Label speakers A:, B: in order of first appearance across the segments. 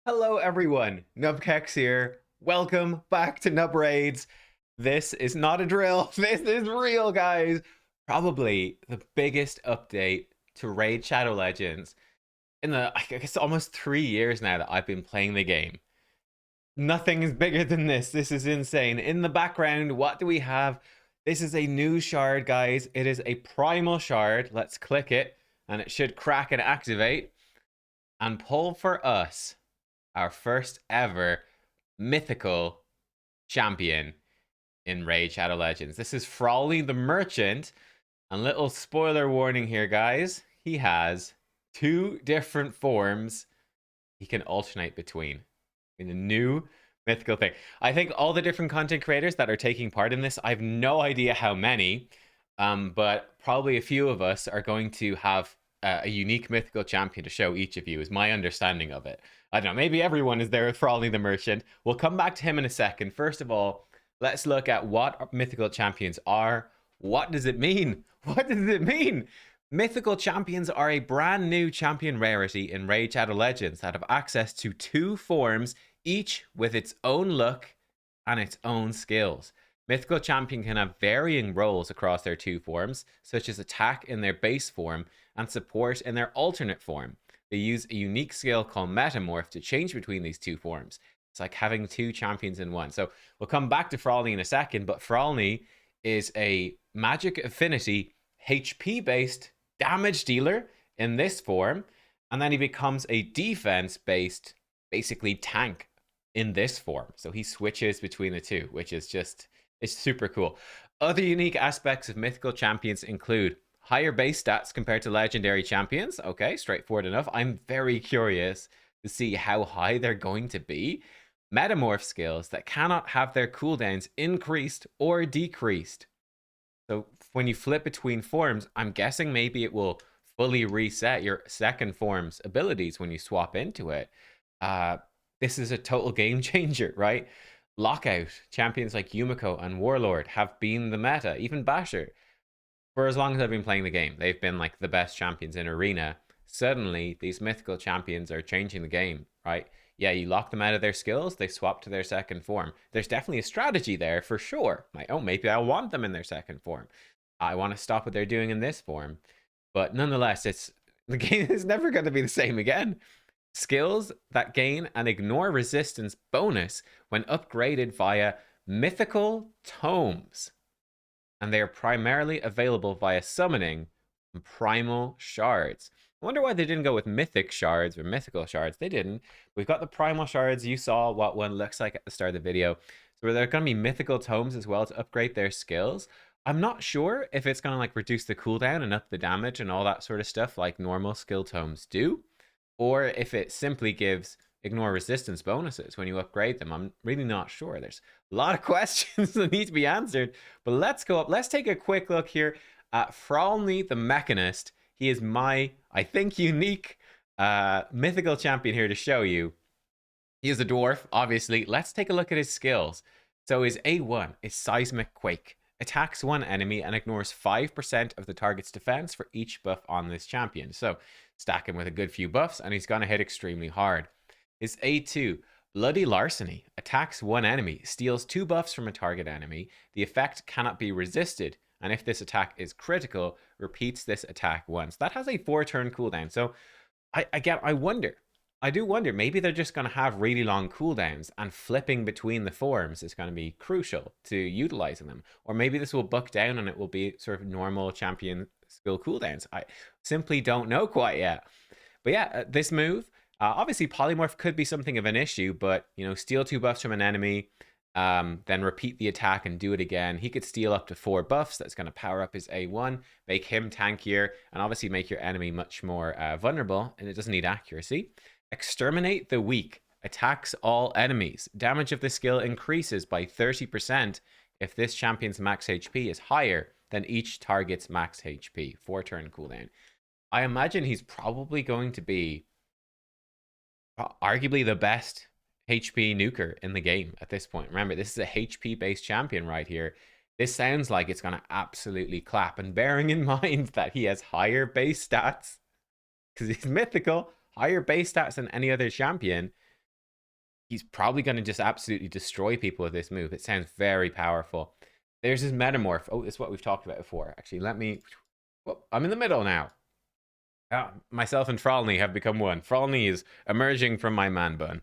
A: Hello everyone, nubkeks here. Welcome back to Nub Raids. This is not a drill. This is real, guys. Probably the biggest update to Raid Shadow Legends in I guess almost 3 years now that I've been playing the game. Nothing is bigger than this. This is insane. In the background, what do we have? This is a new shard, guys. It is a primal shard. Let's click it and it should crack and activate and pull for us our first ever mythical champion in Raid Shadow Legends. This is Frawley the Merchant. And little spoiler warning here, guys. He has two different forms he can alternate between in a new mythical thing. I think all the different content creators that are taking part in this, I have no idea how many, but probably a few of us are going to have a unique mythical champion to show each of you, is my understanding of it. I don't know, maybe everyone is there with Frawley the Merchant. We'll come back to him in a second. First of all, let's look at what mythical champions are. What does it mean? What does it mean? Mythical champions are a brand new champion rarity in Raid Shadow Legends that have access to two forms, each with its own look and its own skills. Mythical champion can have varying roles across their two forms, such as attack in their base form and support in their alternate form. They use a unique skill called Metamorph to change between these two forms. It's like having two champions in one. So we'll come back to Frawley in a second, but Frawley is a magic affinity HP based damage dealer in this form, and then he becomes a defense based basically tank in this form. So he switches between the two, which is just, it's super cool. Other unique aspects of mythical champions include higher base stats compared to legendary champions. Okay, straightforward enough. I'm very curious to see how high they're going to be. Metamorph skills that cannot have their cooldowns increased or decreased. So when you flip between forms, I'm guessing maybe it will fully reset your second form's abilities when you swap into it. This is a total game changer, right? Lockout champions like Yumiko and Warlord have been the meta, even Basher. For as long as I've been playing the game, they've been like the best champions in Arena. Suddenly, these mythical champions are changing the game, right? Yeah, you lock them out of their skills, they swap to their second form. There's definitely a strategy there for sure. Like, oh, maybe I want them in their second form. I want to stop what they're doing in this form. But nonetheless, the game is never going to be the same again. Skills that gain and ignore resistance bonus when upgraded via mythical tomes. And they are primarily available via summoning and primal shards. I wonder why they didn't go with mythic shards or mythical shards. They didn't. We've got the primal shards. You saw what one looks like at the start of the video. So there are going to be mythical tomes as well to upgrade their skills. I'm not sure if it's going to like reduce the cooldown and up the damage and all that sort of stuff like normal skill tomes do, or if it simply gives ignore resistance bonuses when you upgrade them. I'm really not sure. There's a lot of questions that need to be answered, but let's go up. Let's take a quick look here at Frawley the Mechanist. He is my, I think, unique mythical champion here to show you. He is a dwarf, obviously. Let's take a look at his skills. So his A1 is Seismic Quake. Attacks one enemy and ignores 5% of the target's defense for each buff on this champion. So stack him with a good few buffs and he's going to hit extremely hard. His A2, Bloody Larceny, attacks one enemy, steals 2 buffs from a target enemy. The effect cannot be resisted, and if this attack is critical, repeats this attack once. That has a 4-turn cooldown. So I do wonder, maybe they're just going to have really long cooldowns and flipping between the forms is going to be crucial to utilizing them. Or maybe this will buck down and it will be sort of normal champion skill cooldowns. I simply don't know quite yet. But yeah, this move, obviously polymorph could be something of an issue, but you know, steal 2 buffs from an enemy, then repeat the attack and do it again. He could steal up to 4 buffs. That's going to power up his A1, make him tankier, and obviously make your enemy much more vulnerable, and it doesn't need accuracy. Exterminate the Weak attacks all enemies. Damage of the skill increases by 30% if this champion's max HP is higher than each target's max HP. 4-turn cooldown. I imagine he's probably going to be arguably the best HP nuker in the game at this point. Remember, this is a HP based champion right here. This sounds like it's going to absolutely clap. And bearing in mind that he has higher base stats because he's mythical, higher base stats than any other champion, he's probably going to just absolutely destroy people with this move. It sounds very powerful. There's his metamorph. Oh, it's what we've talked about before. Actually, let me... Well, I'm in the middle now. Myself and Frolny have become one. Frolny is emerging from my man bun.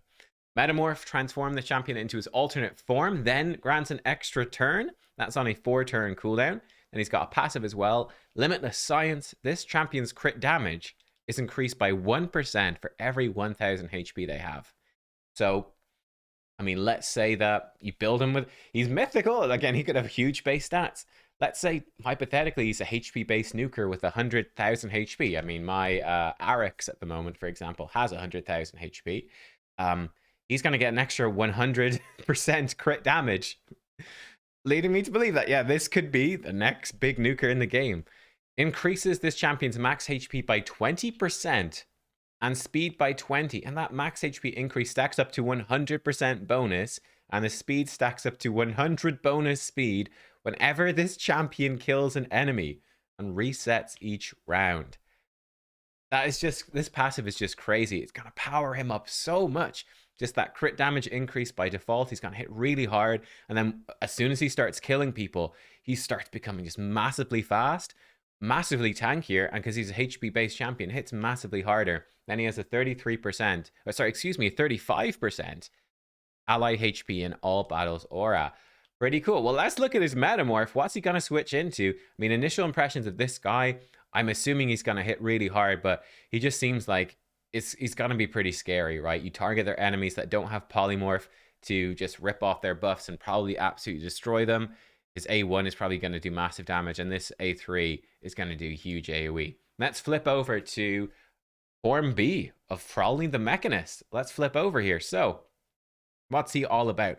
A: Metamorph, transform the champion into his alternate form, then grants an extra turn. That's on a 4-turn cooldown. And he's got a passive as well. Limitless Science. This champion's crit damage is increased by 1% for every 1000 HP they have. So, I mean, let's say that you build him with... He's mythical. Again, he could have huge base stats. Let's say, hypothetically, he's a HP-based nuker with 100,000 HP. I mean, my Arix at the moment, for example, has 100,000 HP. He's going to get an extra 100% crit damage, leading me to believe that, yeah, this could be the next big nuker in the game. Increases this champion's max HP by 20% and speed by 20. And that max HP increase stacks up to 100% bonus, and the speed stacks up to 100 bonus speed whenever this champion kills an enemy and resets each round. That is just... This passive is just crazy. It's going to power him up so much. Just that crit damage increase by default. He's going to hit really hard. And then as soon as he starts killing people, he starts becoming just massively fast, massively tankier. And because he's a HP-based champion, hits massively harder. Then he has a 33%, or sorry, excuse me, 35% ally HP in all battles aura. Pretty cool. Well, let's look at his metamorph. What's he going to switch into? I mean, initial impressions of this guy, I'm assuming he's going to hit really hard, but he just seems like he's going to be pretty scary, right? You target their enemies that don't have polymorph to just rip off their buffs and probably absolutely destroy them. His A1 is probably going to do massive damage, and this A3 is going to do huge AoE. Let's flip over to Form B of Frolny the Mechanist. Let's flip over here. So, what's he all about?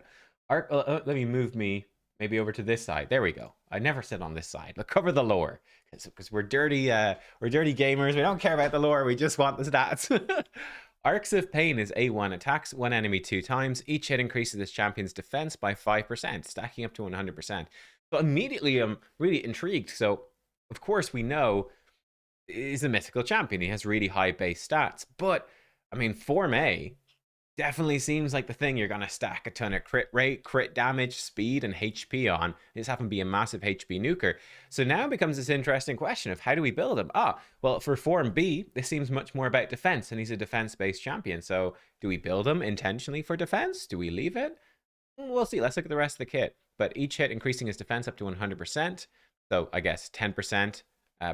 A: Let me move me maybe over to this side. There we go. I never sit on this side. Let's cover the lore, because we're dirty gamers. We don't care about the lore. We just want the stats. Arcs of Pain is A1. Attacks one enemy 2 times. Each hit increases this champion's defense by 5%, stacking up to 100%. So immediately I'm really intrigued. So, of course, we know he's a mythical champion. He has really high base stats. But, I mean, Form A definitely seems like the thing you're going to stack a ton of crit rate, crit damage, speed, and HP on. This happen to be a massive HP nuker. So now becomes this interesting question of how do we build him? Well, for Form B, this seems much more about defense, and he's a defense-based champion. So do we build him intentionally for defense? Do we leave it? We'll see. Let's look at the rest of the kit. But each hit increasing his defense up to 100%. So I guess 10%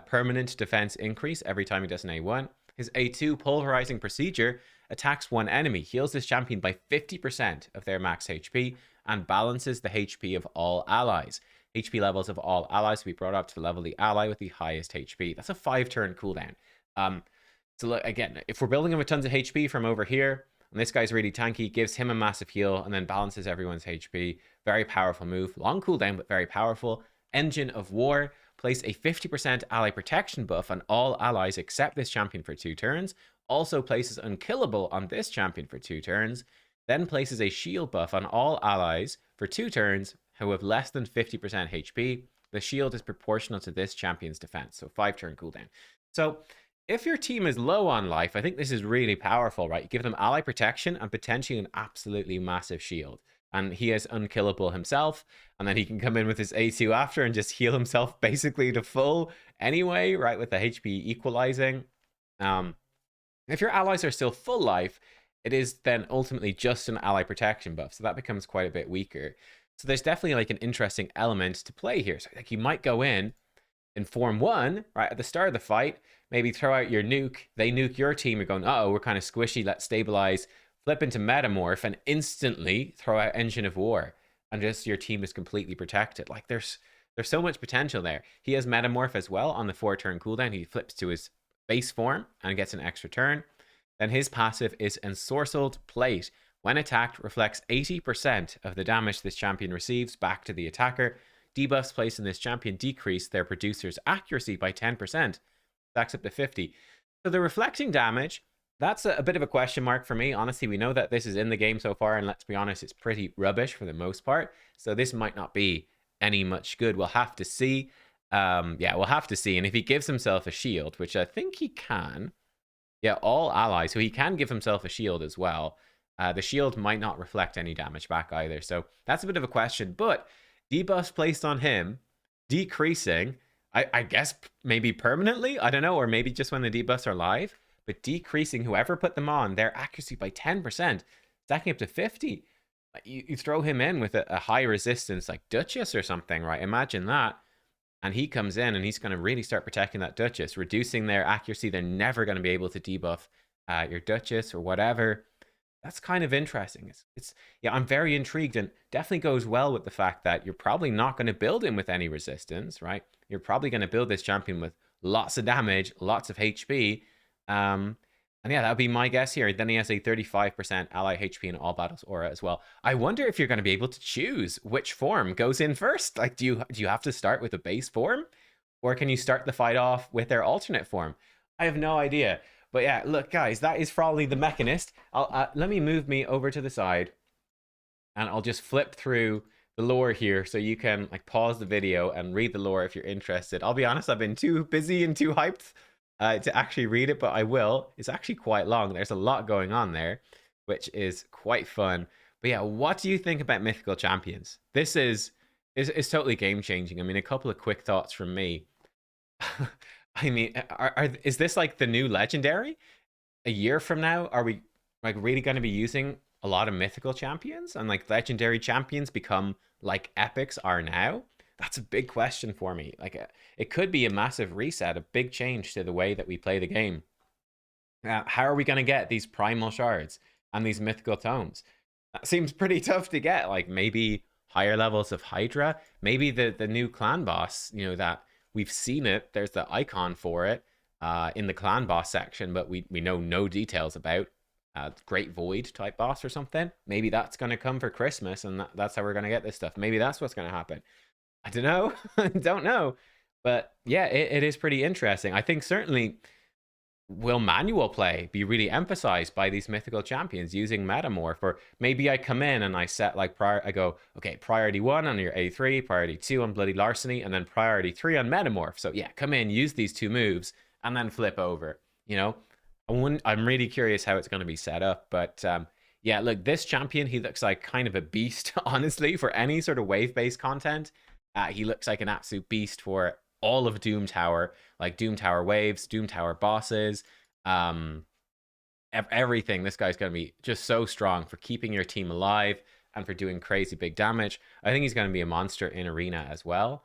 A: permanent defense increase every time he does an A1. His A2 pulverizing procedure attacks one enemy, heals this champion by 50% of their max HP, and balances the HP of all allies. HP levels of all allies will be brought up to the level of the ally with the highest HP. That's a 5-turn cooldown. So look, again, if we're building him with tons of HP from over here, and this guy's really tanky, gives him a massive heal, and then balances everyone's HP. Very powerful move. Long cooldown, but very powerful. Engine of War. Place a 50% ally protection buff on all allies except this champion for 2 turns. Also places Unkillable on this champion for 2 turns. Then places a shield buff on all allies for 2 turns who have less than 50% HP. The shield is proportional to this champion's defense, so 5-turn cooldown. So if your team is low on life, I think this is really powerful, right? You give them ally protection and potentially an absolutely massive shield. And he is unkillable himself, and then he can come in with his A2 after and just heal himself basically to full anyway, right, with the HP equalizing. If your allies are still full life, it is then ultimately just an ally protection buff, so that becomes quite a bit weaker. So there's definitely like an interesting element to play here. So like you might go in Form 1, right, at the start of the fight, maybe throw out your nuke, they nuke your team, you're going, uh-oh, we're kind of squishy, let's stabilize, flip into Metamorph, and instantly throw out Engine of War, and just your team is completely protected. Like there's so much potential there. He has Metamorph as well on the 4-turn cooldown. He flips to his base form and gets an extra turn. Then his passive is Ensorcelled Plate. When attacked, reflects 80% of the damage this champion receives back to the attacker. Debuffs placed in this champion decrease their producer's accuracy by 10%. Stacks up to 50. So the reflecting damage, that's a bit of a question mark for me. Honestly, we know that this is in the game so far, and let's be honest, it's pretty rubbish for the most part. So this might not be any much good. We'll have to see. Yeah, we'll have to see. And if he gives himself a shield, which I think he can, yeah, all allies, so he can give himself a shield as well. The shield might not reflect any damage back either. So that's a bit of a question. But debuffs placed on him decreasing, I guess maybe permanently, I don't know, or maybe just when the debuffs are live, but decreasing whoever put them on, their accuracy by 10%, stacking up to 50. You throw him in with a high resistance like Duchess or something, right? Imagine that. And he comes in and he's going to really start protecting that Duchess, reducing their accuracy. They're never going to be able to debuff your Duchess or whatever. That's kind of interesting. Yeah, I'm very intrigued, and definitely goes well with the fact that you're probably not going to build him with any resistance, right? You're probably going to build this champion with lots of damage, lots of HP. And yeah, that would be my guess here. Then he has a 35% ally HP in all battles aura as well. I wonder if you're going to be able to choose which form goes in first. Like, do you have to start with a base form? Or can you start the fight off with their alternate form? I have no idea. But yeah, look, guys, that is Frolly the Mechanist. Let me move me over to the side, and I'll just flip through the lore here so you can like pause the video and read the lore if you're interested. I'll be honest, I've been too busy and too hyped to actually read it, but I will. It's actually quite long. There's a lot going on there, which is quite fun. But yeah, what do you think about Mythical Champions? This is totally game changing. I mean, a couple of quick thoughts from me. I mean, is this like the new legendary? A year from now, are we like really going to be using a lot of mythical champions, and like legendary champions become like epics are now? That's a big question for me. Like, it could be a massive reset, a big change to the way that we play the game. How are we going to get these primal shards and these mythical tomes? That seems pretty tough to get. Like, maybe higher levels of Hydra, maybe the new clan boss, you know, that we've seen it. There's the icon for it in the clan boss section, but we know no details about Great Void type boss or something. Maybe that's going to come for Christmas, and that's how we're going to get this stuff. Maybe that's what's going to happen. I don't know. Don't know. But yeah, it is pretty interesting. I think certainly will manual play be really emphasized by these mythical champions using Metamorph? Or maybe I come in and I set like I go, okay, priority 1 on your A3, priority 2 on Bloody Larceny, and then priority 3 on Metamorph. So yeah, come in, use these 2 moves, and then flip over. You know, I'm really curious how it's going to be set up. But yeah, look, this champion, he looks like kind of a beast, honestly, for any sort of wave-based content. He looks like an absolute beast for all of Doom Tower, like Doom Tower waves, Doom Tower bosses, everything. This guy's going to be just so strong for keeping your team alive and for doing crazy big damage. I think he's going to be a monster in Arena as well.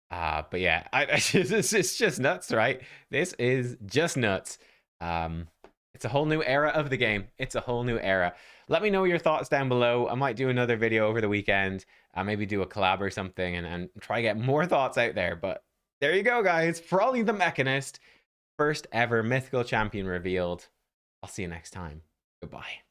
A: But yeah, it's just nuts, right? This is just nuts. It's a whole new era of the game. It's a whole new era. Let me know your thoughts down below. I might do another video over the weekend. Maybe do a collab or something and try to get more thoughts out there. But there you go, guys. Frolly the Mechanist. First ever mythical champion revealed. I'll see you next time. Goodbye.